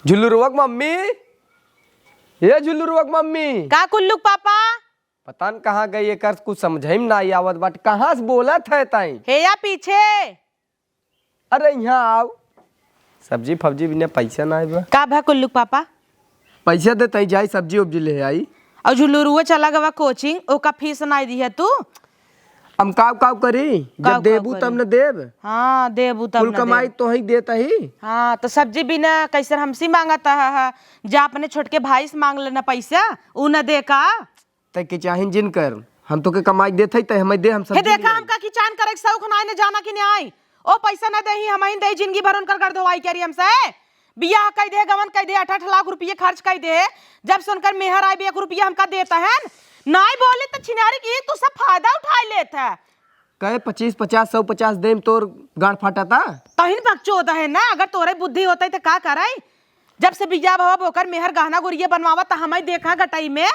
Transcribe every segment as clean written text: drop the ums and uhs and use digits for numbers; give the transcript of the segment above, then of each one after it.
झुल्लुरुवक mummy, ये झुल्लुरुवक mummy का कुल्लू पापा पता न कहाँ गई है, कर कुछ समझे में ना आवत बट कहाँ से बोलत है ताई। हे या पीछे। अरे यहाँ आओ, सब्जी फब्जी बिना पैसा ना आए का भा कुल्लू पापा पैसा दे तई जाई सब्जी उब्जी ले आई। और झुल्लुरुआ चला गवा कोचिंग, ओका फीस नहीं दी है तू। हम काव काव करी, काव जब देबू काव तब न देब। हाँ देबू तब कुल न कमाई देब। तो ही देता ही। हाँ तो सब्जी बिना कैसे हमसे मांगता है, जा अपने छोटके भाई से मांग लेना पैसा, उ न दे का। तय के चाहे जिन कर, हम तो के कमाई देते ही तय हमें दे, हम हे सब्जी देखा ले हमका किचान करे सौख नाई ने जाना कि नहीं आई। ओ पैसा न दे ही हम ही दे, जिंदगी भर उनकर कर दवाई करी हमसे। बियाह कह दे, गवन कह दे, 8-8 लाख रुपये खर्च कर दे, जब सुनकर मेहर आई 1 रुपया हमका देता है नहीं बोले तो छिनारी की तू सब फायदा उठा लेता है। कहे 25 50 150 देम तोर गांठ फाटा था। तहिन बच्चो होता है ना, अगर तोरे बुद्धि होता है तो का करे। जब से बिया भवा बोकर मेहर गहना गुड़िया बनवावा तो हमें देखा गटाई में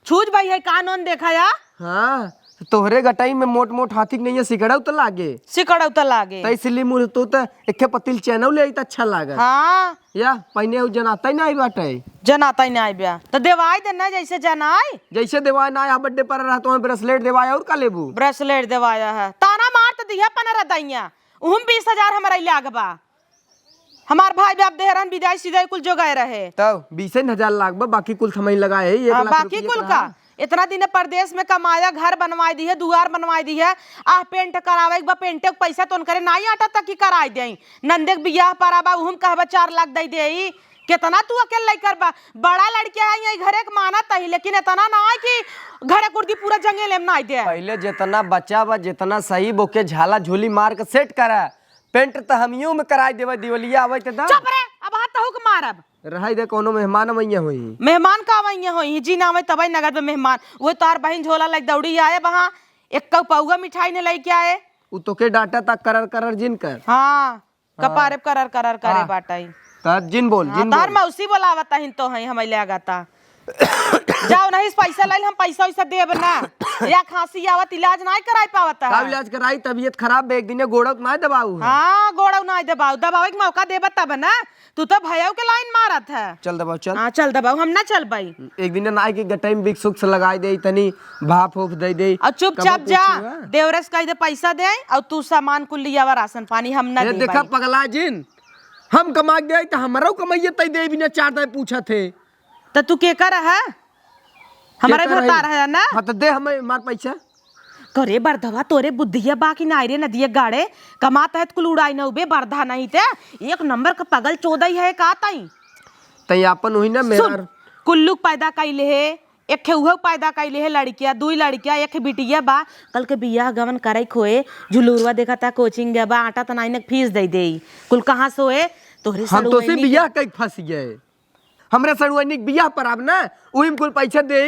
छूज भाई है कानून देखा या। हाँ तोहरे गटाई में मोट मोट हाथी नहीं है, सिकड़ाऊ तो लागे। सिकड़ौ तो लागे तो इसलिए मुझे तो एक पतिल चैनल ले आई तो अच्छा लागा। हाँ या पहने जनाता ही नहीं बाटे, जनाता ही नहीं ब्या तो देवाई देना जैसे जनाई। जैसे देवाय ना बर्थडे पर रहा तो ब्रेसलेट देवाय और का लेबू। ब्रेसलेट देवाया है, ताना मार तो दिया 15 दैया, उहम 20,000 हमारा लागबा। हमार भाई बाप देहरन विदाई सीधाई कुल जो गए रहे तब 20,000 लाख बा, बाकी कुल थमई लगाए है 1 लाख बाकी रुपये कुल का। का इतना दिन परदेश में कमाया, घर बनवाई दी है, दुआर बनवाई दी है। आह पेंट करावे एक बा, पेंट के पैसा तो करे नहीं आटा तक की कराई दे। नंदे के बियाह पर आबा उहम कहबा 4 लाख दे दे। कितना तू अकेले कर बा, बड़ा लड़किया है यही घरे के माना तही, लेकिन इतना ना है कि घरे कुर्दी पूरा जंगे लेम ना दे। पहले जितना बच्चा बा जितना सही बोके झाला झोली मार के सेट करा, पेंट तो हमियों में कराई देवा, दिवलिया आवे त चुप रे, अब हाथ तहु के मारब। रही दे कोनो मेहमान मैया हुई। मेहमान का वही होई जी ना आवे तबई नगद में मेहमान। वो तार बहन झोला लाइक दौड़ी आए वहां, एक पौगा मिठाई ने लेके आए। उ तो के डाटा तक करर जिन कर। हाँ कपारे करर करे हाँ। बाटाई कर जिन बोल जिन तार बोल। मौसी बोलावता हिन तो है हमें ले आगाता। जाओ नहीं पैसा लाइल, हम पैसा वैसा देब ना। या खांसी आवत इलाज नहीं कराई पावता का इलाज कराई, तबीयत खराब बे, एक दिन गोड़ा ना दबाऊ है। हाँ गोड़ा नहीं दबाऊ, दबावे के मौका देब तब ना। तू तो भैया के लाइन मारत है। चल दबाऊ चल। हाँ चल दबाऊ, हम ना चल पाई। एक दिन ना के गटाई में बिक सुक्स लगाई दे, तनी भाप होप दे दे और चुपचाप जा, देवरस कह दे पैसा दे और तू सामान कुल लिया राशन पानी हम ना दे। देखा पगला जिन, हम कमा गए तो हमारा कमाइए तई दे बिना 4 दिन पूछा थे। तो तू के कर है हमारे भतार है ना। हाँ तो दे हमें मार पैसा। करे बरधवा तोरे बुद्धिया बाकी नायरे नदिया गाड़े कमाता है कुल उड़ाई न उबे बरधा नहीं ते एक नंबर का पगल 14 है का ताई। तई अपन हुई ना मेरा कुल्लू पैदा कैले है, एक खेउह पैदा कैले है लड़किया, 2 लड़किया, एक बिटिया बा। कल के बियाह गवन करे खोए, झुलुरवा देखा था कोचिंग गया बा, आटा तो नहीं फीस दे दे कुल कहाँ सोए तोहरे। हम तो से बियाह कई फंस गए, हमरे सड़ुआनी बियाह पर आब ना उही में कुल पैसा दे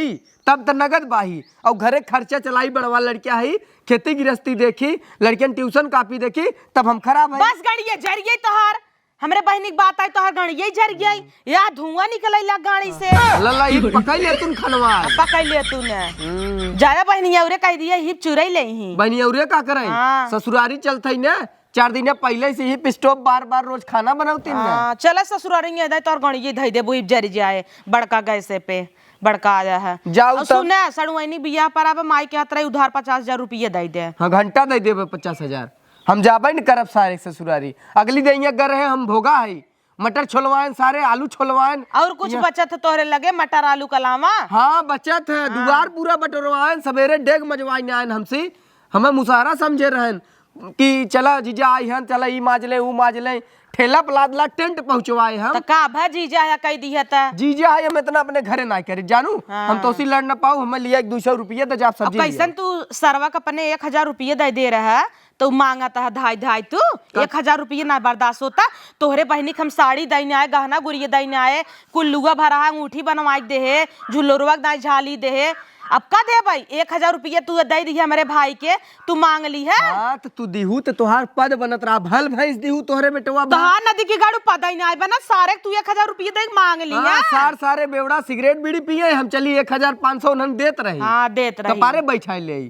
तब तो नगद बाही और घरे खर्चा चलाई बड़वा लड़किया है, खेती गृहस्थी देखी, लड़कियन ट्यूशन कॉपी देखी, तब हम खराब है। बस गड़िए जरिए तोहर, हमरे बहनी की बात आई तोहर गड़िए जर गई या धुआं निकल लग गाड़ी से। लला ई पकड़ ले तुम खनवा पकड़ ले तूने जाया बहनी औरे कह दिया हिप चुरई ले ही बहनी औरे का करे। हाँ। ससुरारी चलते ना 4 दिन पहले से ही स्टोव बार बार रोज खाना बनाती ना। चल ससुरारी तोर गणिए धई दे बुई जरी जाए बड़का गैसे पे बड़का आया है। जाओ सुने सड़ुआनी बियाह पर अब माई के हाथ उधार 50,000 रुपये दे दे। हाँ घंटा दे दे 50,000, हम जाबे न करब सारे ससुरारी। अगली दिन गर है हम भोगा है, मटर छोलवाएं सारे, आलू छोलवाएं और कुछ बचत तोहरे लगे मटर आलू कलावा। हाँ बचत है, दुआर पूरा बटोरवाएं, सवेरे डेग मजवाई आए हमसे, हमें मुसारा समझे रहन कि चला जीजा आई हन, चला ई माज ले ऊ माज ले, ठेला पलादला टेंट पहुंचवाए हम। तो का भा जीजा या कह दी है ता जीजा है हम इतना अपने घरे ना करे जानू। हाँ। हम तो सी लड़ ना पाऊ, हमें लिया 200 रुपये तो जाप सब्जी कैसन तू सरवा का अपने 1,000 रुपये दे रहा है तो मांगता है धाई तू 1,000 रुपये ना बर्दाश्त होता। तोहरे बहनी हम साड़ी दईने आए, गहना गुड़िया दईने आए, कुल्लुआ भरा अंगूठी बनवाई दे है, झुल्लुरवा दाई झाली दे है। अब का दे भाई 1,000 रुपये तू दे दी हमारे भाई के, तू मांग ली है। हाँ तो तू दिहू तो तुहार पद बनत रहा, भल भैंस दिहू तोहरे बेटवा तो हाँ नदी की गाड़ू पता ही नहीं बना सारे तू 1,000 रुपये दे मांग ली है। सारे बेवड़ा सिगरेट बीड़ी पिए, हम चली 1,500 उन्हें देत रही। हाँ देत रही कपारे बैठा ले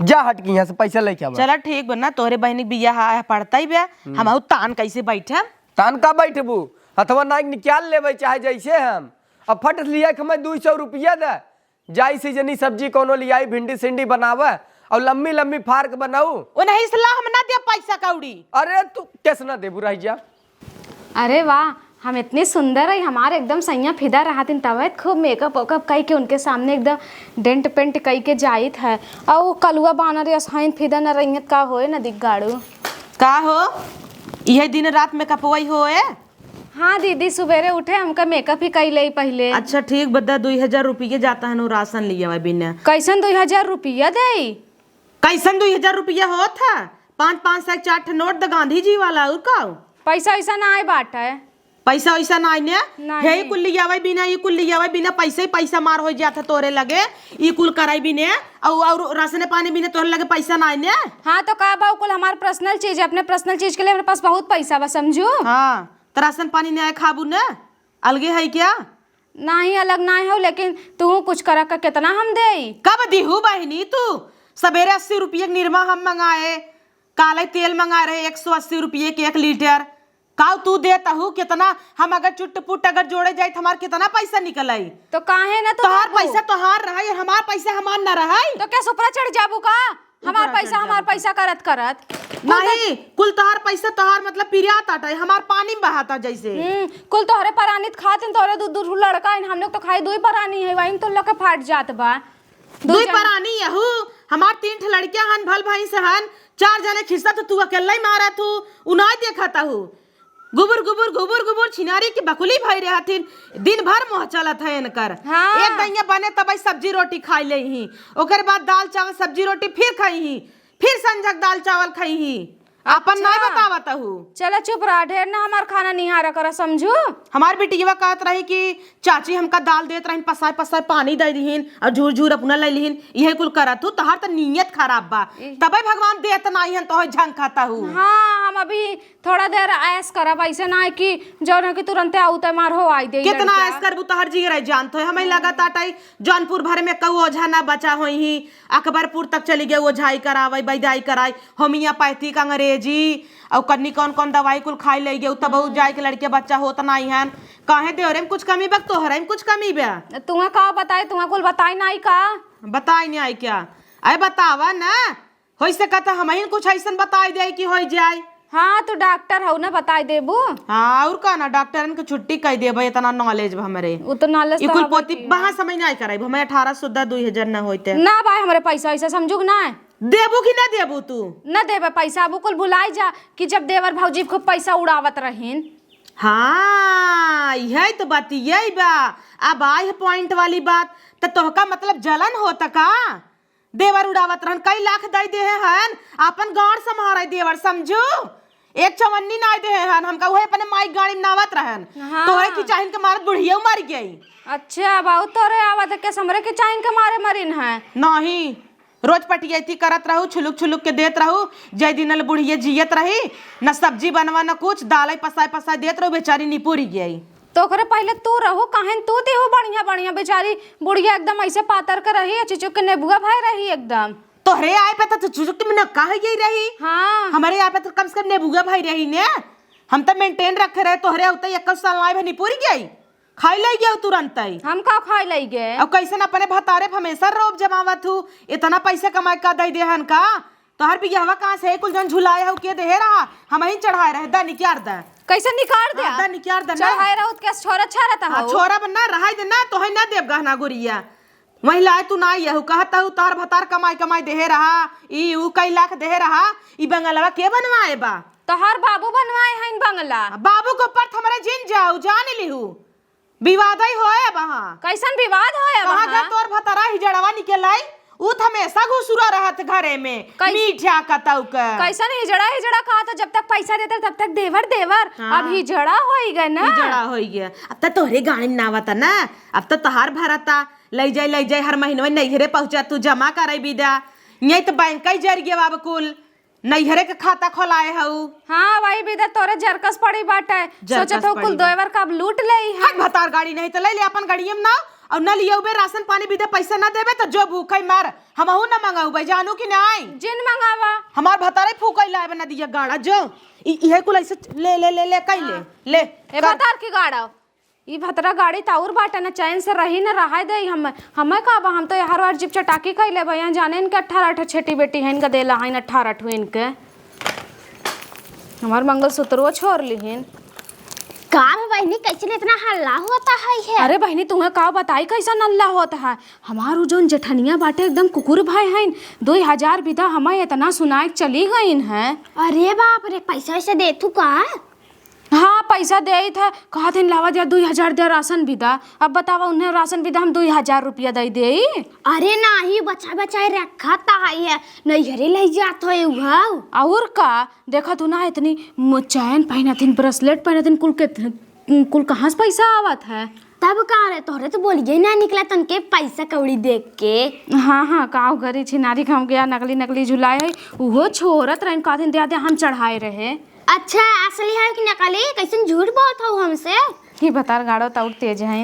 जा हट के यहाँ से पैसा लेके आवा। चला ठीक बना तोहरे बहनी बियाह पड़ता ही बे, हम तान कैसे बैठे तान का बैठबू, अथवा ना निकाल लेवे चाहे जैसे हम अब फट लिया कि हमें 200 रुपया दे जाई से जनी सब्जी कोनो लियाई भिंडी सिंडी बनावे और लम्बी लम्बी फार्क बनाऊ वो नहीं सलाह हम ना दे पैसा कौड़ी। अरे तू कैसे ना दे बुराई जा। अरे वाह, हम इतनी सुंदर है, हमारे एकदम सैया फिदा रहतिन तबियत खूब मेकअप वेकअप कई के उनके सामने एकदम डेंट पेंट कई के जाइत है। और वो कलुआ बानर हईन फिदा न रहियत का होए न दिख गाड़ू का हो यह दिन रात में कपवई होए। हाँ दीदी, सवेरे उठे हमका मेकअप ही कई ले पहले। अच्छा ठीक बद्दा 2000 रुपये जाता है नो राशन लिया हुआ बिना। कैसन 2000 रुपया दे? कैसन 2000 रुपया हो था? 5-5 से 4 नोट द गांधी जी वाला और का पैसा वैसा ना आए बाट है। पैसा वैसा ना आइने नहीं। हे कुल लिया हुआ बिना ये कुल लिया हुआ बिना पैसे ही पैसा मार हो जाता तोरे लगे ये कुल कराई बिने और राशन पानी बिना तोरे लगे पैसा ना आइने। हाँ तो का बा कुल हमारे पर्सनल चीज है, अपने पर्सनल चीज के लिए हमारे पास बहुत पैसा बा समझू। हाँ तो राशन पानी नहीं खाबू न अलगे है क्या? नहीं अलग ना हो, लेकिन तू कुछ करा का कितना हम दे? कब दीहू बहनी तू? सवेरे 80 रुपये निरमा हम मंगाए, काले तेल मंगाए रहे 180 रुपये के 1 लीटर। काऊ तू देता हूँ कितना? हम अगर चुट पुट अगर जोड़े जाए तो हमार कितना पैसा निकल आई? तो काहे ना तोहार पैसा तोहार रहा हमार पैसा हमार न रहा। तो क्या सुपरा चढ़ जाबू का? हमार पैसा करत करत नहीं कुल तोहार पैसा तोहार मतलब पिरियात आटा हमार पानी में बहाता जैसे। कुल तोहरे परानित खातिन तोहरे दू लड़का इन हम लोग तो खाई 2 परानी है, वहीं तो लोग के फाट जात बा। 2 परानी यहू हमार 3 लड़कियां हन भल भाई सहन 4 जने खिस्सा तो तू अकेला ही मारा तू उन्हें देखता हूँ गुबुर गुबुर गुबुर गुबुर छिनारी की बकुली भाई रहथिन दिन भर मुँह चलत है इनकर। हाँ। एक दैया बने तब सब्जी रोटी खाई ले ही ओकर बाद दाल चावल सब्जी रोटी फिर खाई ही फिर संझक दाल चावल खाई ही अपन नहीं बतावत हूँ। चलो चुप रहा, ढेर ना हमार खाना निहारा करा समझू। हमार बेटिया कहत रही कि चाची हमका दाल देत रही पसार पसार पानी दे दीहिन और झूर झूर अपना ले लिहिन यही कुल करत हूँ। तोहार तो नीयत खराब बा तबे भगवान देत नहीं हन तो झंखाता हूँ। हाँ हम अभी थोड़ा देर ऐस करब, ऐसे ना है कि जो ना कि तुरंत आउते मार हो आई दे। कितना ऐस करबू तोहर जी रही जानत हो हमें लगत आटाई जौनपुर भर में कऊ ओझा ना बचा होई ही अकबरपुर तक चली गए ओझाई करावे बैदाई कराई होमियोपैथिक अंग्रेजी और कन्नी कौन कौन दवाई कुल खाई ले गए तब जाए के लड़के बच्चा होता नहीं है काहे देवरे में कुछ कमी बा तोहरे में कुछ कमी बा। तुम्हें का बताए, तुम्हें कुल बताई नहीं का? बताई नहीं आई क्या? अरे बतावा ना हो से कहता हम ही कुछ ऐसा बताई दे कि हो जाए। हाँ तो डॉक्टर हो ना बताई देबू। हाँ और का ना डॉक्टरन के छुट्टी कह देबे इतना नॉलेज हमरे उतना नॉलेज ई कुल पोती बहा समझ नहीं कराई हमें 18 सुद्धा 2000 ना होते ना भाई हमारे पैसा ऐसा समझू ना देबू कि ना देबू तू? न देवे पैसा अब कुल भुलाई जा कि जब देवर भौजी खूब पैसा उड़ावत रहीन। हाँ यही तो बात यही बा अब आई है पॉइंट वाली बात तो तोहका मतलब जलन होता का? देवर उड़ावत रहन कई लाख दे दे हन अपन गाड़ संभारे देवर समझू 154 ना दे हन हमका वही अपने माई गाड़ी में नावत रहन। हाँ। तोहरे की चाहिन के मारत बुढ़िया मर गई। अच्छा बहुत तोरे आवत के समरे के चाइन के मारे मरीन है नहीं रोज पटियती करत रहू छुलुक छुलुक के देत रहू जय दिनल बुढ़िया जियत रही न सब्जी बनवा न कुछ दाल पसाय पसाय देत रहू बेचारी निपुरी गई। तो करे पहले तू रहू काहे तू देहू बढ़िया बढ़िया बेचारी बुढ़िया एकदम ऐसे पातर के रही चिचुक के नेबुआ भाई रही एकदम। तोहरे आए पे तो चुचुक में न काहे गई रही। हाँ हमारे यहाँ पे तो कम से कम नेबुआ भाई रही ने हम तो मेंटेन रखे रहे तोहरे उतई 21 साल आए निपुरी गई खाई ले गया तुरंत ही। हम का खाई ले गए अब कैसे अपने भतारे हमेशा रोब जमावत हूँ इतना पैसा कमाए का दे देहन का तोहर भी यहवा कहाँ से कुल जन झुलाए हो के दे रहा हम ही चढ़ाए रहे दा निकाल दा कैसे निकाल दे दा निकाल दा चढ़ाए रहू के छोरा छारा ता हो छोरा बनना रहा देना तो है ना देव गहना गुरिया वही लाए तू ना यहू कहता हूँ तार भतार कमाई कमाई दे रहा ई ऊ कई लाख दे रहा ई बंगलवा के बनवाए बा? तोहार बाबू बनवाए हैं इन बंगला। बाबू को पर हमारे जिन जाऊ जान लिहू विवाद ही होए वहाँ कैसन विवाद होए वहाँ का तोर भतारा ही जड़वा निकलाई ऊ हमेशा घुसुरा रहत घरे में मीठा कतौ का कैसन हिजड़ा कहा था जब तक पैसा देते तब तक देवर देवर। हाँ। अब हिजड़ा होई गए ना हिजड़ा हो गया अब तो तोहरे गाड़ी में नावता ना अब तो तहार भरता ले जाए हर महीने नैहरे पहुंचा तू जमा करे विदा यही तो बैंक ही जर गया बाब कुल नैहरे के खाता खोलाए हऊ। हाँ वही विदा तोरे जरकस पड़ी बाटे सोचा तो कुल देवर का अब लूट ले भतार गाड़ी नहीं तो ले ले अपन गाड़िए में ना और न लियो बे राशन पानी भी दे पैसा न देबे तो जो भूखे मर हमहू न मंगाऊ बे जानू कि नहीं जिन मंगावा हमार भतारे फूकई लाए बना दिया गाड़ा जो इहे कुल ऐसे ले ले ले ले कई ले ए भतार की गाड़ा ई भतरा गाड़ी ताउर बाटे न चैन से रही न रहा दे हमें का बा हम तो हर बार जिप चटाकी खइले भैया जाने इनके 18 छेटी बेटी है इनका देला है 18 इनके हमार मंगलसूत्र छोड़ लिहिन काम बहनी कैसे इतना हल्ला होता है अरे बहनी तुम्हें का बताई कैसा नल्ला होता है हमार जोन जेठनिया बाटे एकदम कुकुर भाई हैं 2000 विदा हमें इतना सुनाए चली गईन है अरे बाप रे पैसा वैसे दे तू का हाँ पैसा दे था कहा दिन लावा दिया 2000 दे राशन विदा अब बतावा उन्हें राशन विदा हम 2000 रुपया दे दे अरे नहीं बचा बचाए रखा है नहीं घरे ले जात हो और का देखा तू ना इतनी चैन पहनथिन ब्रेसलेट पहनथिन कुल कहाँ से पैसा आवत है तब का रे तोहरे तो बोलिए ना निकला तनके पैसा कौड़ी देख के हाँ काव गरी छिनारी खाऊ गया नकली झुलाए है वो छोरत रहे का दिन दे हम चढ़ाए रहे अच्छा असली है कि नकली कैसे झूठ बोलत हो हमसे ही बता गाड़ो तौर तेज है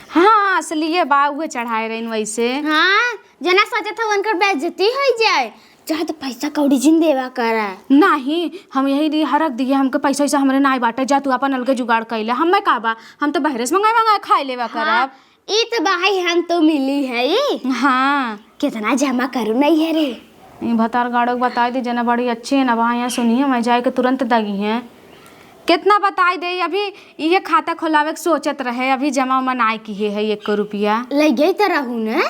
हाँ असली है बा उहे चढ़ाए रहे वैसे हाँ जना सोचा था उनकर बेइज्जती हो जाए चाहे तो पैसा कौड़ी जिन देवा करा नहीं हम यही हरक दिए हमके पैसा वैसा हमरे नाई बाटे जा तू अपन अलगे जुगाड़ कैले हमें का बा हम तो बहरे से मंगाए खाए लेवा करब ई तो भाई हम तो मिली है हाँ कितना जमा करूँ नहीं है रे भतार गाड़ो बता दी जना बड़ी अच्छी है ना वहाँ यहाँ सुनिए मैं जाए के तुरंत दगी हैं कितना बताई दे अभी ये खाता खोलावे के सोचत रहे अभी जमा मनाए की है 1 रुपया लग गई तो रहू न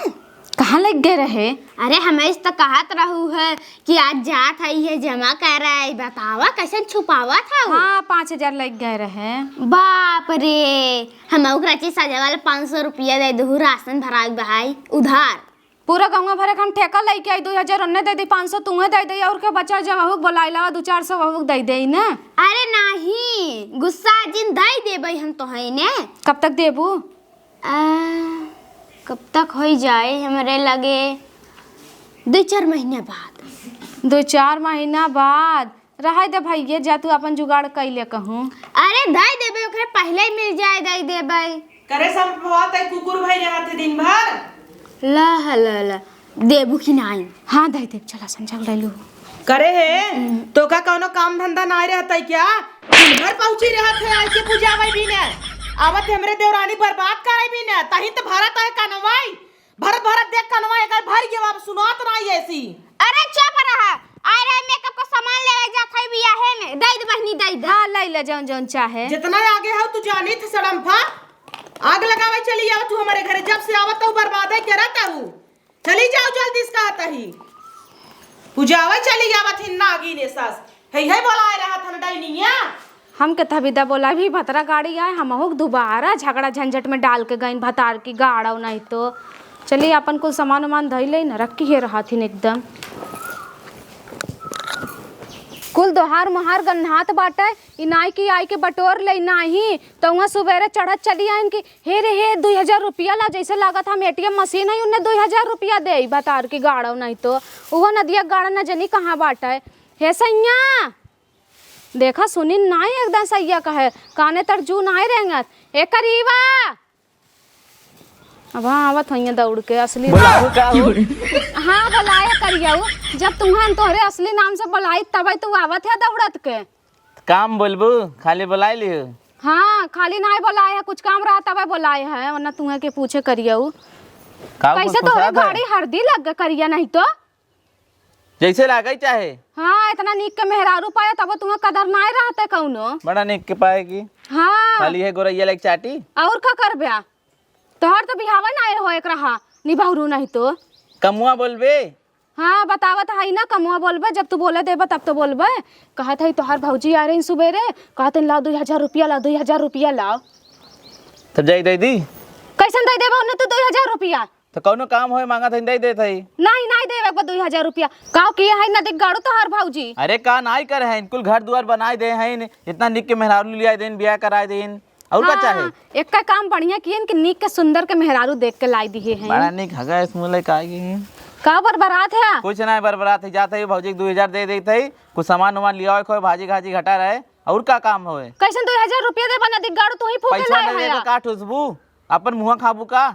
कहाँ लग गए रहे अरे हमें तो कहत रहू है कि आज जात है ये जमा कर रहा है बतावा कैसे छुपावा था हाँ 5000 लग गए रहे बाप रे हम सजा वाला 500 रुपया दे दू राशन भरा भाई उधार पूरा गाँव भरे हम ठेका लेके आई 2000 उन्हें दे दी 500 तुम्हें दे दी और क्या बचा जब वहुक बोलाइला 200-400 वहुक दे दे ना अरे नहीं गुस्सा जिन दे देबे हम तो है ने कब तक देबू कब तक हो जाए हमारे लगे 2-4 महीने बाद 2-4 महीना बाद रह दे भैया जा तू अपन जुगाड़ कैले कहूँ अरे दे देबे ओकरे पहले ही मिल जाए दे देबे करे संभवत है कुकुर भाई रहते दिन भर ला देबू की नहीं हाँ दे दे चला संजल ले लू करे है तो का कोनो काम धंधा ना रहता है क्या दिन भर पहुंची रहत है ऐसे पूजावे भी ने आवत हमरे देवरानी बर्बाद करे भी ने तही तो भारत है कनवाई भारत देख कनवाई अगर भर के आप सुनात नहीं ऐसी अरे चुप रहा अरे मेकअप का सामान ले जात है बिया है में दे दे बहनी दे दे हाँ ले ले जौन चाहे जितना आगे हो तू जानी थ सड़म्फा आग लगावे चली जाओ तू हमारे घरे जब से आवत तो बर्बाद है करता हूँ चली जाओ जल्दी इसका आता ही पूजावे चली जावत ही नागी ने सास है बोलाए रहा था डाइनिया हम के तबिदा बोला भी भतरा गाड़ी आए हम दोबारा झगड़ा झंझट में डाल के गई भतार की गाड़ा नहीं तो चलिए अपन कुछ सामान वामान धई ले न रखी है रहा थी एकदम कुल दोहार मोहार गन्हात बाटे इनाई की आई के बटोर ले नाही तो वहाँ सुबेरे चढ़त चली आइन की हे रे हे 2000 रुपया ला जैसे लागत हम ATM मशीन है उन्हें 2000 रुपया दे बतार की गाड़ा नहीं तो वो नदिया गाड़ा न जनी कहाँ बाटे हे सैया देखा सुनी नाई एकदम सैया कहे काने तर जू नाई रहेंगे ए करीबा अब हाँ आवत हुई दौड़ के असली हाँ बुलाया करिया जब तुम्हें तोहरे असली नाम से बुलाई तब तू आवत है दौड़त के काम बोलबू खाली बुलाई लियो हाँ खाली ना बुलाए है कुछ काम रहा तब बुलाए है वरना तुम्हें के पूछे करिया कैसे तोहरे गाड़ी हरदी लग गए करिया नहीं तो जैसे लागे चाहे हाँ इतना नीक के मेहरारू पाया तब तुम्हें कदर ना रहते कौनो बड़ा निक के पाएगी हाँ खाली है गोरैया लाइक चाटी और का करबे तोहर तो बिहावा ना हो एक रहा निभाऊ नहीं तो कमुआ बोलबे हाँ बतावत है ना कमुआ बोलबे जब तू बोले देबे तब तो बोलबे कहत है तोहर भौजी आ रही सुबेरे कहते लाओ 2000 रुपया लाओ 2000 रुपया लाओ तब जाई दे दी कैसन दे देबे उन्हें तो 2000 रुपया तो कौनो काम होए मांगा था दे देत है नहीं देवे 2000 रुपया काव किया है ना देख गाड़ू तोहर भौजी अरे का नाई कर है कुल घर दुआर बनाए दे हैं इतना निक के मेहरारू लिया देन बियाह कराए देन और का चाहे एक का काम बढ़िया किए कि नीक के सुंदर के मेहरारू देख के लाई दिए हैं बड़ा निक हगा इसमें ले कागी का बरबरात है कुछ ना बरबरात है जाते भौजी 2000 दे देते है कुछ सामान वामान लिया खोए भाजी घाजी घटा रहे और का काम होए कैसन 2000 रुपया दे बना दिख गाड़ू तू ही फूके पैसा लाए दे है का ठुसबू अपन मुंह खाबू का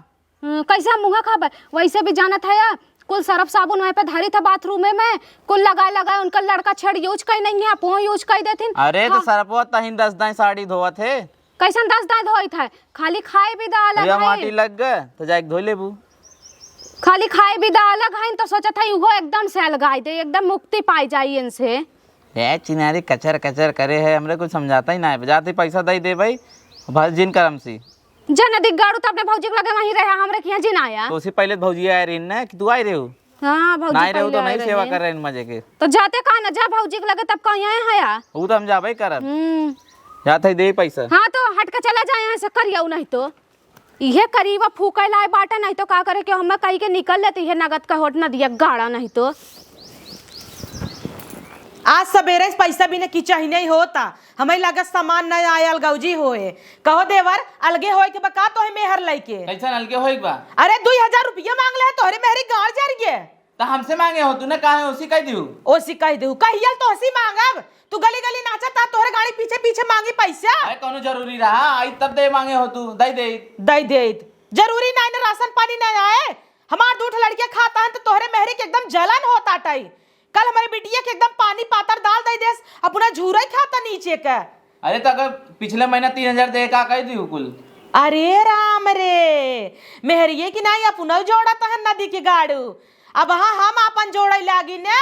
कैसे हम मुँह खाबे? वैसे भी जानत है या कुल सरफ साबुन वहीं पे धरी था बाथरूम में कुल लगाए उनका लड़का छड़ यूज कर नहीं है, आप यूज कर देथिन। अरे तो सरपो तहिन 10 दाई साड़ी धोवत है। कैसन 10 दांत धोई था? खाली खाए भी दा अलग भैया है, माटी लग गए तो जाके धो लेबू। खाली खाए भी दा अलग है तो सोचा था वो एकदम से अलगाई दे, एकदम मुक्ति पाई जाई इनसे। ये चिनारी कचर कचर करे है, हमरे कुछ समझाता ही ना है। जाते पैसा दे दे भाई भल जिन करम सी जन अधिक गाड़ू तो अपने भौजी के लगे वहीं रहे, हमरे के यहाँ जिन आया। तो उसी पहले भौजी आए रही ना कि तू आए रहे हो। हाँ भौजी ना रहे हो तो पहले नहीं आए सेवा रहे। कर रहे हैं मजे के। तो जाते कहा ना जा भौजी के लगे तब कहीं आए हैं या? वो तो हम जाबे करब। जाते दे पैसा। हाँ तो हट के चला जाए यहाँ से, करियो नहीं तो इहे करीबा फूके लाए बाटा, नहीं तो का करे कि हमें कहीं के निकल लेते इहे नगद का होट न दिया गाड़ा, नहीं तो आज सवेरे पैसा भी ने की चाहिए नहीं होता, हमें लगा सामान नहीं आयल गौजी होए। कहो देवर अलगे होए के बका तो है मेहर लइके। कैसा अलगे होई बा? अरे 2000 रुपया मांग ले तोहरे मेहरी गाड़ जा रही है। तो हमसे मांगे हो तूने कहा है उसी कह दियो। ओसी कह दे कहियल तो हसी मांगब। तू गली गली नाचता तोहरे गाड़ी पीछे पीछे मांगी पैसा। अरे कोनो जरूरी रहा आई तब दे मांगे हो तू दे दे। दई दे जरूरी नहीं ना राशन पानी नहीं आए। हमार दूठ लड़के खाता है तो तोहरे मेहरी के एकदम जलन होता टाई। कल हमारी बिटिया के एकदम पानी पातर डाल दे देस अपना झूरा ही खाता नीचे का। अरे तो अगर पिछले महीना 3000 दे का कह दियो कुल। अरे राम रे मेहरिए की नहीं अपना जोड़ता है नदी के गाड़ू। अब हाँ हम अपन जोड़े लागी ने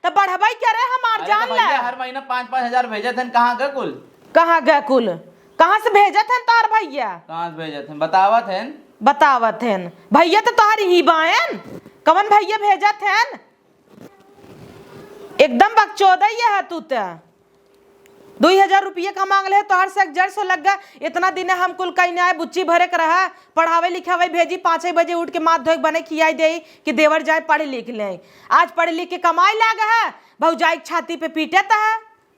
तो बढ़ाई करे हमार जान ले। हर महीना 5-5 हजार भेजे थे कहाँ गए कुल? कहाँ गए कुल? कहाँ से भेजे थे तार भैया? कहाँ से भेजे थे बतावत है? बतावत है भैया तो तुम्हारी ही बायन कवन भैया भेजा थे। एकदम बकचोदई है तू तो। 2000 रुपये का मांग ले तो हर से 150 लग गया। इतना दिन हम कुल कहीं आए बुच्ची भरे के रहा पढ़ावे लिखावे भेजी 5 बजे उठ के माथ धोए बने खियाई दे कि देवर जाए पढ़ लिख ले। आज पढ़ लिख के कमाई लगा है भौजाई छाती पे पीटे है।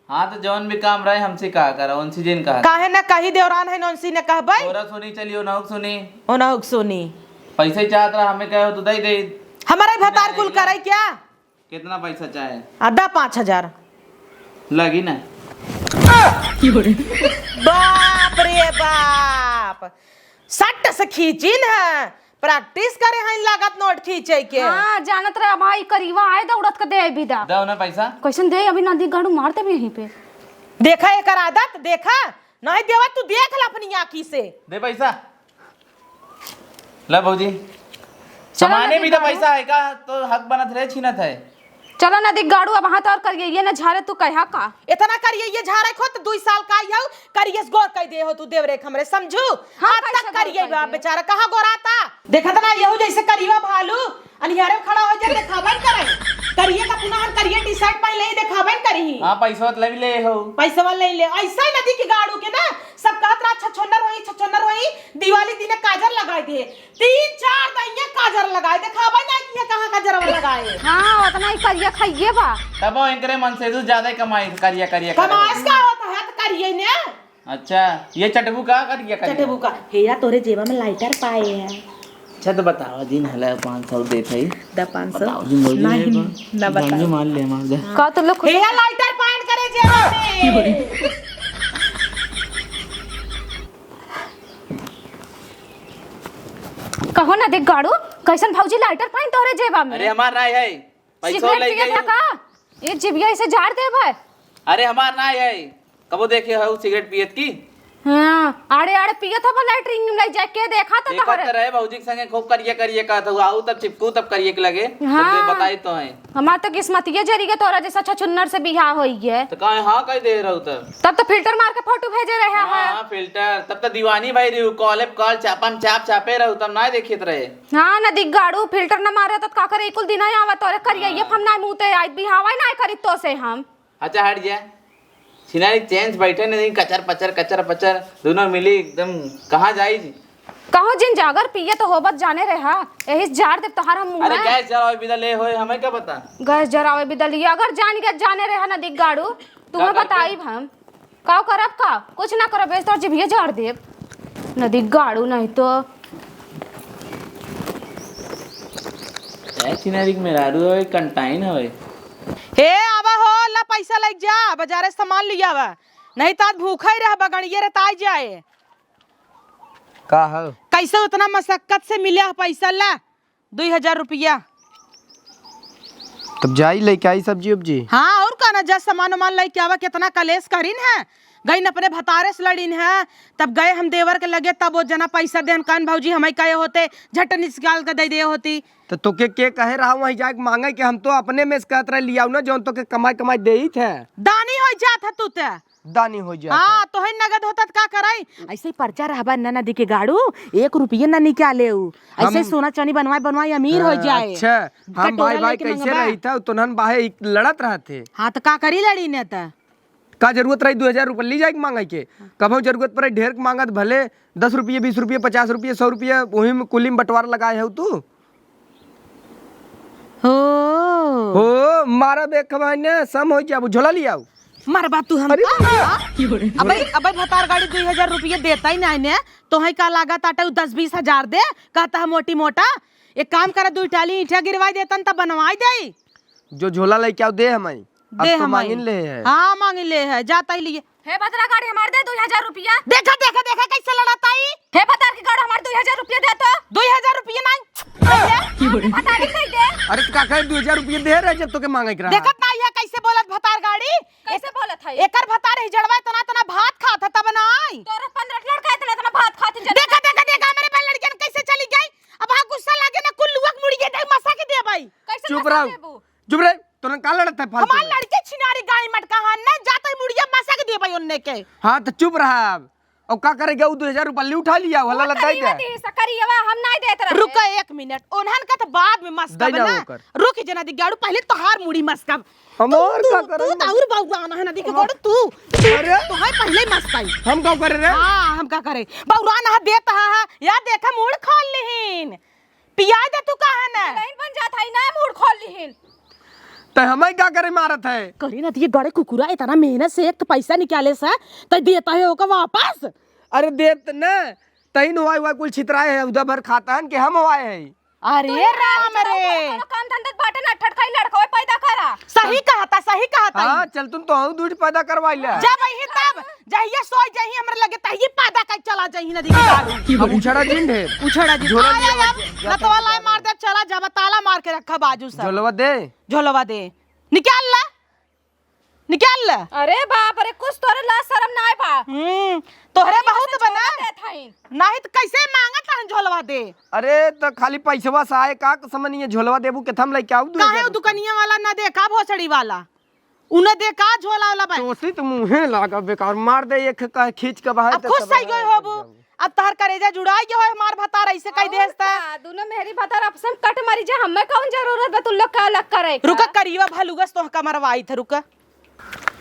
हाँ तो जौन भी काम रहे हमसे कहा करा उनसे जिन कहा काहे ना कही देवरान है नौनसी ने कह भाई औरत सुनी चलियो ना सुनी ओना सुनी पैसे ही चाहत रहा हमें कहो तो दे दे। हमारे भतार कुल करे क्या? कितना पैसा चाहे? आधा 5000 लगी ना। बाप रे बाप सट से खींचिन है प्रैक्टिस करे हैं लागत नोट खींचे के। हाँ जानत रहे भाई करीबा आए दौड़त के दे भी दा। दो ना पैसा। कैसन दे? अभी नदी गाड़ू मारते भी यहीं पे। देखा एक आदत देखा नहीं देवा तू देख ल अपनी आंखी से। दे पैसा ला भौजी। समाने भी तो पैसा है का तो हक बनत रहे छीनत है। चलो नदी गाड़ू अब हाथ और करिए ये न झारे तू कहा का इतना करिए ये झारे खो तो 2 साल का हो करिए गोर कह दे हो तू देवरे हमरे समझू। हाँ, आज कैसे तक गोर करिए कह बा दे? बेचारा कहां गोराता देखा था ना यहू जैसे करिवा भालू अनिहारे खड़ा हो जा देखावन करे करिए का पुनः करिए टी-शर्ट पहन ले देखावन करी। हां पैसा ले ले हो पैसा वाला ले ले ऐसा ही नदी की गाड़ू के ना सब कहत रहा छछोनर होई दिवाली दिन काजर लगाए दे 3-4 दैया काजर लगाए देखावन ना कि कहां काजर लगाए। हाँ उतना ही करिए खाइए बा तब इनकरे मन से ज्यादा कमाई करिया करिया कमास का होता है तो करिए ने। अच्छा ये चटबू का करिया करिया चटेबू का हेया तोरे जेबा में लाइटर पाए हैं। अच्छा तो बताओ दिन हला 500 देते ही दा 500 नहीं ना बता मान ले मार दे। का तुम लोग हेया लाइटर पाइन करे जेबा में। कहो ना देख गाड़ू कैसन भौजी लाइटर पाइन तोरे जेबा में। अरे हमार नाय है पैसा सिगरेट ले पिए गई। था का? ये जिबिया इसे झाड़ दे भाई। अरे हमार नाय है कबो देखे हो सिगरेट पियत की? हाँ आड़े आड़े पिए था लाइटर में ले जाके देखा था देखत तो रहे भौजी के संगे खूब करिए का था आऊ तब चिपकू तब करिए के लगे। हाँ। तब बताई तो है हमार तो किस्मत ये जरी के तोरा जैसा छछुन्नर से बियाह होई है। तो कहे हां कह दे रहू तब तो फिल्टर मार के फोटो भेजे रहे हैं। हां फिल्टर तब तो दीवानी भाई रहू कॉलेब कॉल चापम चापे रहू तब ना देखित रहे। हाँ नदी गाड़ू फिल्टर न मारे तो का करे कुल दिन आवा तोरे करिए ये हम ना मुंहते आई बिहावा ना करी तो से हम। अच्छा हट जा सिनारी चेंज बैठे नहीं कचर पचर दोनों मिली एकदम कहाँ जाई। कहो जिन जागर पिए तो होबत जाने रहा यही जार दे तोहार हम मुंह अरे में गैस जलाओ बिदा ले होए हमें क्या पता। गैस जरावे बिदलिया अगर जान के जाने रहा नदी गाड़ू तुम्हें का बताई हम का करब का कुछ ना करब बेस तो जिभिए झाड़ देब नदी गाड़ू नहीं तो सिनारी मेरा रू कंटाइन होए। हे आवा हो ला पैसा लग जा बाजारे सामान लिया वा नहीं तो आज भूखा ही रह बगड़िए रे ताई जाए। का हो कैसे उतना मशक्कत से मिला पैसा ला 2000 रुपया। तब जाई लेके आई सब्जी उब्जी। हाँ और का ना, जब सामान वामान लेके आवा कितना कलेश करीन है, गई न अपने भतारे से लड़ीन है, तब गए हम देवर के लगे, तब वो जना पैसा देन कान भौजी हमें कहे होते झट निकाल के दे होती। तो तोके के कहे रहा वहीं जाके मांगे कि हम तो अपने में से कहत रहे लियाऊ ना, जौन तो के कमाई कमाई दे ही थे। दानी हो जात है तू ते, दानी हो जाए। हाँ तो है नगद होता का कराई, ऐसे ही पर्चा रहबा न नदी के गाड़ू 1 रुपया न निकाले, ऐसे सोना चांदी बनवाई अमीर हो जाए। अच्छा हम भाई कटोरा भाई लेके कैसे मंगवा। रही था तुनहन बाहे लड़त रहा थे। हाँ तो का करी लड़ी ने त का जरूरत रही 2000 रुपये ली जाए मांगे के, कभी जरूरत पड़े ढेर के मांगत भले 10 रुपये 20 रुपये 50 रुपये 100 रुपये वही में कुली में बंटवारा लगाए हो तू। हो मारा बेक ने सम हो जाबू झोला लियाऊ। मार बात तू हम अबे भतार गाड़ी 2000 रुपये देता ही नहीं ने, तो है का लागत आटा 10-20 हजार दे, कहता है मोटी मोटा। एक काम करा 2 टाली ईंटा गिरवा देतन तब बनवाई दे। जो झोला लेके आओ दे हमें, दे अब तो हमारी मांगिन ले है। हाँ मांग ले है, जाता ही लिए। हे भतरा गाड़ी हमारे दे 2000 रुपया। देखा देखा देखा कैसे लड़ाता ही। हे भतार की गाड़ी हमारे 2000 रुपया दे तो। 2000 रुपये नहीं भतार की नहीं दे। अरे तो का कहे 2000 रुपये दे रहे जब तो के मांगे रहा। देखत नहीं है कैसे बोलत भतार गाड़ी, कैसे बोलत है? एकर भतार ही जड़वा तना तना भात खात है तब नहीं। तोरा 15 लड़का इतना इतना भात खाती जन। देखा देखा देखा मेरे बल लड़कियन कैसे चली गई। अब हाँ गुस्सा लागे ना कुल्लुक मुड़ी के दे मसा के दे भाई। कैसे चुप रहो चुप रहे, तोने का लड़त है फालतू हमार में? लड़के छिनारी गाड़ी मटका हां ना जाता ही मुड़िया मसा के दे भाई उनने के। हाँ तो चुप रहा अब। और का करेगा 2000 रुपये उठा लिया हल्ला लदाई दे। सकरियवा हम नहीं देत रहे। रुक 1 मिनट, उन्हन का तो बाद में मस्का दैना बना। होकर। रुक जना दी गाड़ू पहले तोहार मुड़ी मस्का। हमार का करे? तू ताउर बाउराना है नदी के गाड़ू तू। अरे तो है पहले मस्काई। हम का करे रे? हां हम का करे, बाउराना है देता है या देखा मूड खोल लिहिन पिया दे तू कहां ना लाइन बन जात है ना मूड खोल लिहिन। तो हमें क्या करे मारत है? करी ना ये गड़े कुकुरा इतना मेहनत से एक पैसा निकाले सा तो देता है ओका वापस। अरे देत न तहीन हुआ हुआ कुल छितराए है उधर भर खाता है कि हम हुआ है। अरे राम रे काम धंधा बाटे ना ठटकाई लड़का पैदा करा। सही कहता हाँ चल तुम तो हम दूध पैदा करवाई ले। जब ही तब जहिया सोई जही हमरे लगे तही पैदा कर चला जही नदी के गाड़ी। अब उछड़ा जिंद है उछड़ा जी झोला आया लिया अब लतवाला मार दे चला जब ताला मार के रखा बाजू से झोलवा दे। झोलवा दे निकाल ला निकाल ला। अरे बाप रे कुछ तोरे ला शर्म ना बा। तोहरे बहुत बना देत हई। नहीं तो कैसे मांगत हन झोलवा दे। अरे तो खाली पैसवा से आए का समझ झोलवा देबू के थम लेके आऊ। काहे उ दुकनिया वाला ना देखा भोसड़ी वाला उन्हें देखा झोला वाला भाई। तोसी तो मुंहे लागा बेकार मार दे एक का खींच के बाहर। अब खुश सही गए होबू, अब तहर करेजा जुड़ाई के होय हमार भतार ऐसे कह देस्ता। दोनों मेरी भतार आपस में कट मारी जा, हमें कौन जरूरत बा तू लोग का अलग करे। रुका करीवा भलुगस तो का मरवाई थे रुका।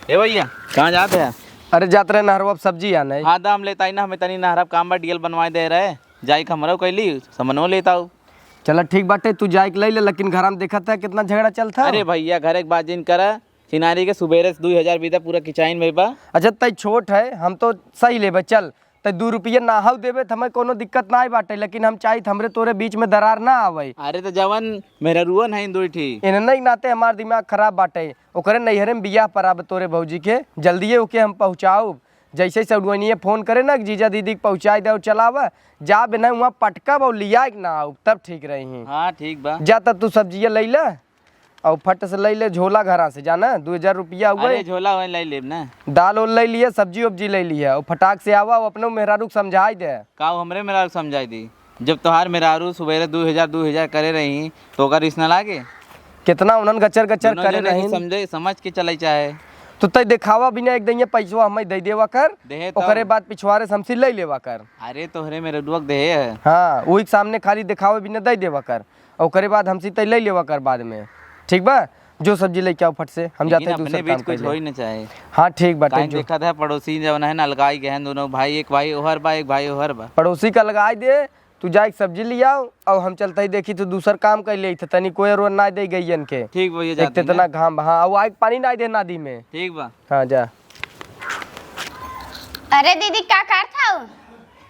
ए भैया कहाँ जाते हैं? अरे जात रहे नहरवा सब्जी आने। हाँ दाम लेता ही ना हमें तनी नहरब काम बा डीएल बनवाए दे रहे जाई हमरो कैली समनो लेता हूँ। चल ठीक बाटे तू जाए के ले ले, लेकिन घर में देखा था कितना झगड़ा चलता। अरे भैया घर एक बात जिन करा चिनारी के सुबेरे से 2000 बीता पूरा किचाइन में बा। अच्छा तई छोट है हम तो सही लेबे चल तई 2 रुपये नाहव देबे तो हमें कोनो दिक्कत ना आई बाटे, लेकिन हम चाहिए हमरे तोरे बीच में दरार ना आवे। अरे तो जवन मेरा रुअन है दो ठी इन नहीं नाते हमार दिमाग खराब बाटे ओकरे नैहरे में बियाह पराब तोरे भौजी के जल्दिए ओके हम पहुँचाऊ। जैसे सड़ुअनिए फोन करे ना जीजा दीदी के पहुँचाई दे और चलावा जा बिना वहाँ पटका और लिया ना आऊ तब ठीक रही। हाँ ठीक बा जा तब तू सब्जिया ले ले और फट से ले ले झोला घरा से जाना 2000 रुपया हुआ। अरे झोला वही ले लेब ना दाल उल ले लिए सब्जी उब्जी ले लिया और फटाक से आवा अपने मेहरारू समझाई दे। काऊ हमरे मेरा समझाई दी जब तोहार मेहरारू सुबेरे 2000 करे रही तो ओकर रिश्ता लागे कितना उन्हन गचर गचर दोनों करे जने रही। समझे समझ के चले चाहे तो तय दिखावा बिना एक दिन पैसा हमें दे देवा कर देहे तो। ओकरे बाद पिछवाड़े से हमसे ले लेवा कर। अरे तोहरे मेरे रुक दे है हाँ वही सामने खाली दिखावे बिना दे देवा कर ओकरे बाद हमसे तय ले लेवा कर बाद में। ठीक बा जो सब्जी लेके आओ फट से हम जाते हैं अपने दूसरे बीच काम कुछ कर हो ले। ही न चाहे। हाँ ठीक बाटे टाइम जो देखा था पड़ोसी जवन है ना लगाई गए दोनों भाई एक भाई ओहर बा एक भाई ओहर बा। पड़ोसी का लगाई दे तू जाए सब्जी ले आओ और हम चलते ही देखी तो दूसर काम कर ले तनी कोई रोन ना दे गई के ठीक भैया एक जाते इतना घाम हाँ वो आग पानी ना दे नदी में। ठीक बा हाँ जा। अरे दीदी का करत हूँ?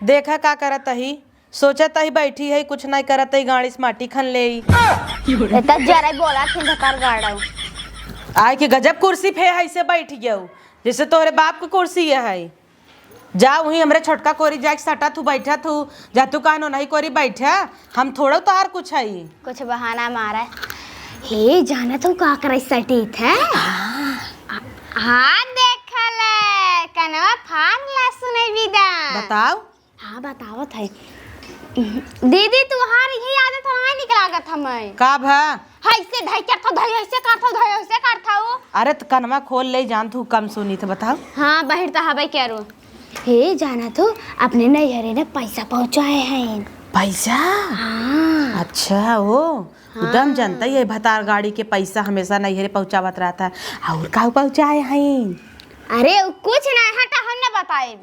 देखा का करत ही सोचत ही बैठी है कुछ नहीं करत ही गाड़ी से माटी खन ले इतना जरा बोला थी धकार गाड़ा आय के गजब कुर्सी पे है ऐसे बैठ गया जैसे तोहरे बाप की कुर्सी है। जा वही हमरे छोटका कोरी जाके सटा तू बैठा तू जा तू कहनो नहीं कोरी बैठा हम थोड़ा तो हर कुछ है कुछ बहाना मारा है। हे जाना तू का करे सटीत है। हाँ देखल कनवा फान ला सुने विदा। बताओ। हाँ बतावत है। दीदी तुहार यही आदत है निकलागत हमें का भा ऐसे धई करथो धई ऐसे करथो अरे तो कनवा खोल ले जान तू कम सुनी थे बताओ। हाँ बाहर तो हवे करो। हे जाना तो अपने नैहरे ने पैसा पहुंचाए हैं। पैसा? हाँ। अच्छा वो उदम जनता ये भतार गाड़ी के पैसा हमेशा नैहरे पहुंचावत रहता और का पहुंचाए हैं? अरे कुछ नहीं हटा हमने बताए।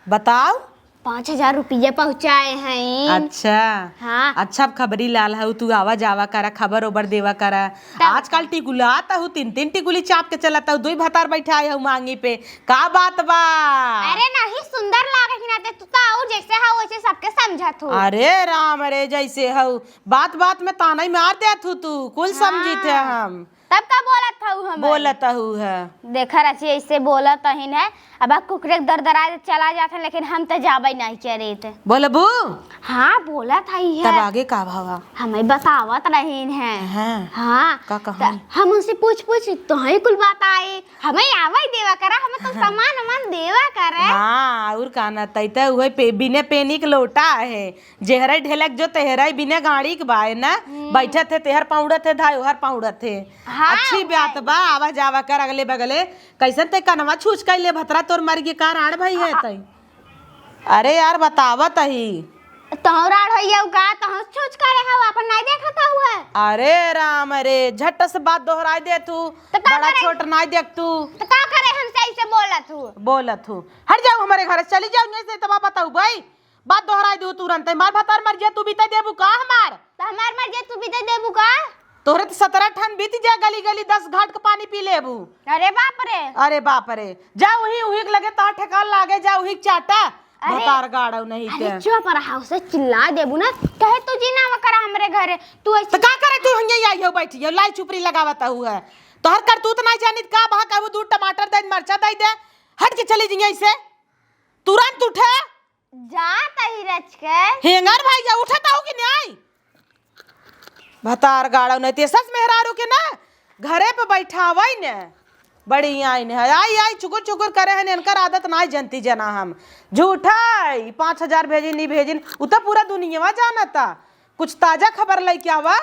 बताओ। 5,000 रुपया पहुंचाए हैं। अच्छा। हाँ। अच्छा खबरी लाल है तू आवा जावा करा खबर ओबर देवा करा। आजकल टिकुलाता हूँ 3-3 टिकुली चाप के चलाता हूँ 2 भतार बैठाए हूँ मांगी पे का बात बा। अरे नहीं सुंदर लागे कि नाते तू तो और जैसे है वैसे सबके समझत हो। अरे राम रे जैसे हो बात बात में ताना ही मार देत हूँ तू कुल समझी थे हम तब का बोलत था हम बोलत हूँ है देखा रची ऐसे बोलत हिन है। अब कुकरे दरदरा चला जाते लेकिन हम तो जाबे नहीं करे थे। बोलबू। हाँ बोला था ही है। तब आगे का भावा हमें बतावत रहीन है। हाँ। हाँ का कहानी? हम उनसे पूछ तो ही कुल बात आए हमें आवा देवा करा हम तो सामान मन देवा करे। हाँ और काना तैते उहे पे बिने पेनी के लोटा है जेहरा ढेलक जो तेहरा बिने गाड़ी के बाए ना बैठे थे तेहर पाउडत थे धाय हर पाउडत थे। हाँ, अच्छी बात बा आवा जावा कर अगले बगले कैसन ते कनवा छूछ कैले भतरा तोर मर के कार आड़ भाई है तई। अरे यार बतावत ही तोहरा भैया का तोह छूछ करे है अपन नहीं देखता हुआ। अरे राम रे झट से बात दोहराई दे तू बड़ा छोट नहीं देख तू तो का करे हमसे ऐसे बोलत हूँ हट जाओ हमारे घर चली जाओ नहीं से तब बताऊ भाई बात दोहराई दू तुरंत मार भतार मर जा तू भी देबू का हमार तो हमार मर जा तू भी देबू का तोहरे तो 17 ठन बीत जा गली गली 10 घाट का पानी पी लेबू। अरे बाप रे। अरे बाप रे जा वही उही लगे तार ठेकान लागे जा उही चाटा भतार गाड़ो नहीं ते। अरे चुप रहा उसे चिल्ला देबू ना कहे तू जी ना करा हमरे घरे तू ऐसे तो का करे तू हंगे आई हो बैठी हो लाई चुपरी लगावता हुआ तोहर करतूत नहीं जानित का बहा कहू दूध टमाटर दे मरचा दे दे हट के चली जिंगे ऐसे तुरंत उठे जा तही रच के हेंगर भाई जा उठता हो कि नहीं भतार गाड़ो नहीं ते सस मेहरारू के ना घरे पे बैठावई ने बड़ी आई ने आई आई चुकुर चुकुर करे है इनकर आदत नहीं जनती जना हम झूठाई 5,000 भेजी नहीं भेजी उ तो पूरा दुनिया जानता कुछ ताजा खबर लेके आवा।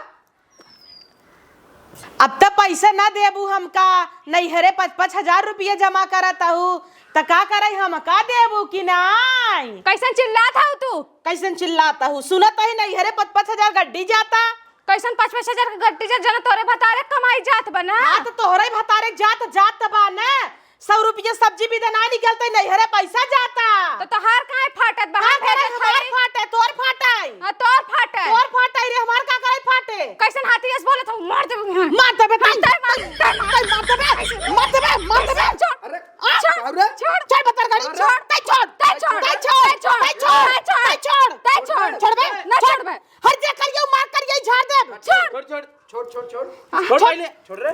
अब तक पैसा ना देबू हमका नैहरे 5,000 रुपया जमा करता हूँ तो का करे हम का देबू कि नहीं। कैसन चिल्लात हूँ तू? कैसन चिल्लाता हूँ सुनत ही नैहरे 5,000 गड्डी जाता कैसन 5,000 के गट्टी जना तोरे भतारे कमाई जात बना। हाँ तो तोहरे भतारे जात बा ना 100 रुपया सब्जी भी ना निकलते नैहरे पैसा जाता तो तोहार काहे फाटत बा? हमार फाटे तोर फाटाई तोर फाटे रे हमार का करे फाटे कैसन हाथीस बोलत हूँ मार देबू मार देबे अरे छोड़ छोड़ बतर गाड़ी छोड़ बे ना छोड़ बे हर जे करियो मार करियो झाड़ दे छोड़ छोड़ रे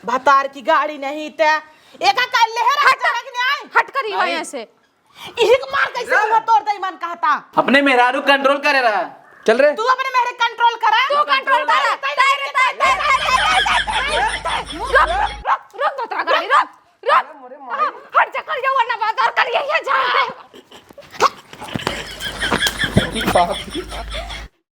भतार की गाड़ी नहीं ते एका का लहर हट कर यहाँ से इही को मार कैसे हुआ तोड़ दई मन कहता अपने मेहरारू कंट्रोल करे रहा चल रे तू अपने मेरे कंट्रोल करा तू कंट्रोल कर रुक बता गाड़ी रुक हट जा कर जाओ ना बात और कर ये झाड़ दे।